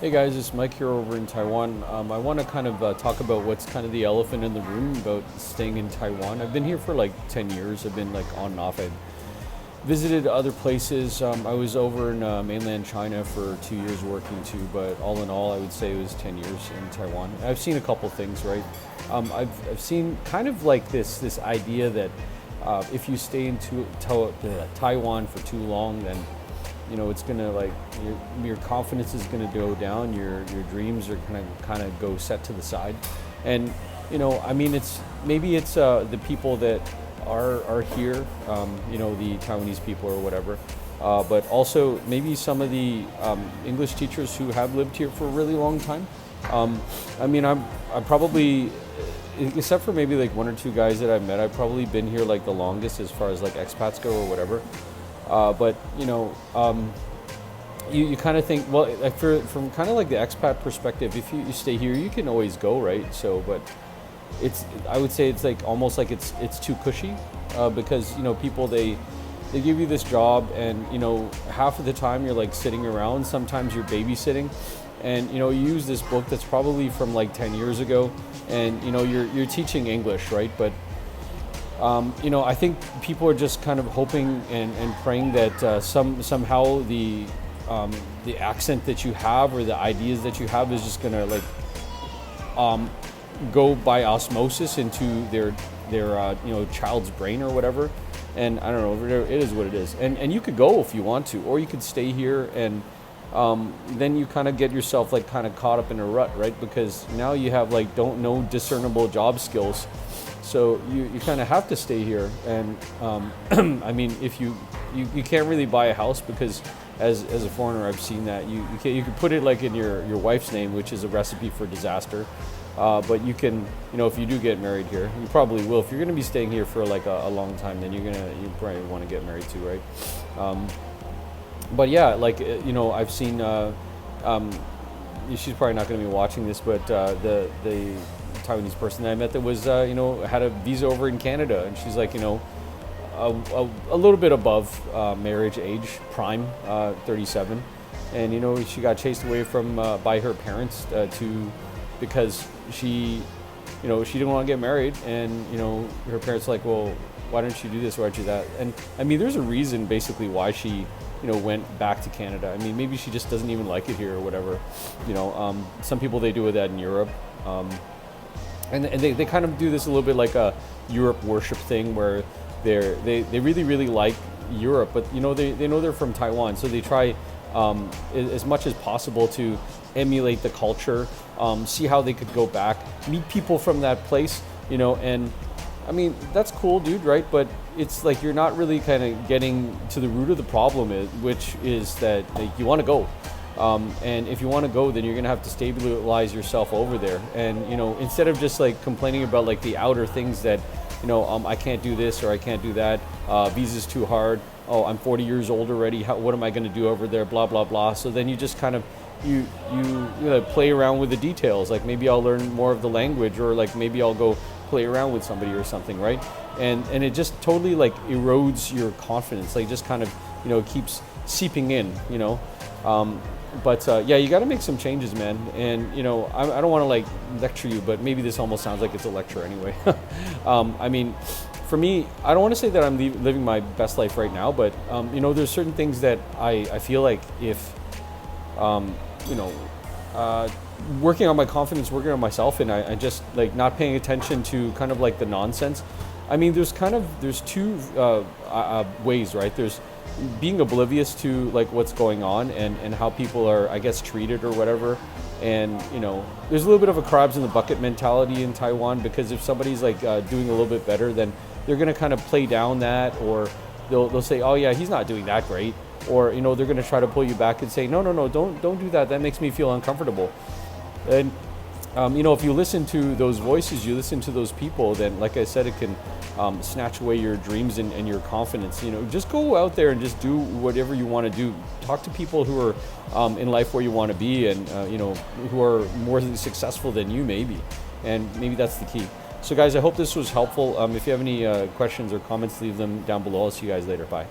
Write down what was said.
Hey guys, it's Mike here over in Taiwan. I want to kind of talk about what's kind of the elephant in the room about staying in Taiwan. I've been here for like 10 years. I've been like on and off. I've visited other places. I was over in mainland China for 2 years working too, but all in all, I would say it was 10 years in Taiwan. I've seen a couple things, right? I've seen kind of like this idea that if you stay in Taiwan for too long, then it's gonna like your confidence is gonna go down. Your dreams are gonna kind of go set to the side, and I mean it's the people that are here, the Taiwanese people or whatever, but also maybe some of the English teachers who have lived here for a really long time. I mean I probably, except for maybe like one or two guys that I've met, I've probably been here like the longest as far as like expats go or whatever. But you kind of think, well, like from kind of like the expat perspective, if you stay here, you can always go, right? So, but I would say it's like almost like it's too cushy, because people they give you this job, and half of the time you're like sitting around. Sometimes you're babysitting, and you use this book that's probably from like 10 years ago, and you're teaching English, right? But I think people are just kind of hoping and praying that somehow the accent that you have or the ideas that you have is just gonna like go by osmosis into their child's brain or whatever. And I don't know, it is what it is. And you could go if you want to, or you could stay here, and then you kind of get yourself like kind of caught up in a rut, right? Because now you have like no discernible job skills. So you kind of have to stay here, and I mean, if you can't really buy a house, because as a foreigner, I've seen that you can put it like in your wife's name, which is a recipe for disaster. But you can, if you do get married here, you probably will. If you're going to be staying here for like a long time, then you probably want to get married too, right? But yeah, like I've seen. She's probably not going to be watching this, but the Taiwanese person that I met that was had a visa over in Canada, and she's like a little bit above marriage age prime, 37, and she got chased away from by her parents because she didn't want to get married, and her parents were like, well, why don't you do this, why don't you do that? And I mean there's a reason basically why she went back to Canada. I mean, maybe she just doesn't even like it here or whatever. Some people, they do that in Europe. And they kind of do this a little bit like a Europe worship thing, where they really, really like Europe, but they know they're from Taiwan, so they try as much as possible to emulate the culture, see how they could go back, meet people from that place, and I mean, that's cool, dude, right? But it's like you're not really kind of getting to the root of the problem, which is that like, you want to go. And if you want to go, then you're going to have to stabilize yourself over there. And, instead of just like complaining about like the outer things that, I can't do this or I can't do that, visa's too hard, oh, I'm 40 years old already, what am I going to do over there, blah, blah, blah. So then you just kind of, you play around with the details. Like maybe I'll learn more of the language, or like maybe I'll go play around with somebody or something, right? And it just totally like erodes your confidence. Like just kind of, keeps seeping in, But yeah, you got to make some changes, man. And I don't want to like lecture you, but maybe this almost sounds like it's a lecture anyway. I mean, for me, I don't want to say that I'm living my best life right now, but there's certain things that I feel like if working on my confidence, working on myself, and I just like not paying attention to kind of like the nonsense. I mean, there's two ways, right? There's being oblivious to like what's going on and how people are, I guess, treated or whatever. And there's a little bit of a crabs in the bucket mentality in Taiwan, because if somebody's like doing a little bit better, then they're going to kind of play down that, or they'll say, oh yeah, he's not doing that great, or they're going to try to pull you back and say, no, don't do that, that makes me feel uncomfortable. And if you listen to those voices, you listen to those people, then like I said, it can snatch away your dreams and your confidence. Just go out there and just do whatever you want to do. Talk to people who are in life where you want to be, and who are more successful than you maybe, and maybe that's the key. So guys, I hope this was helpful. If you have any questions or comments, leave them down below. I'll see you guys later. Bye.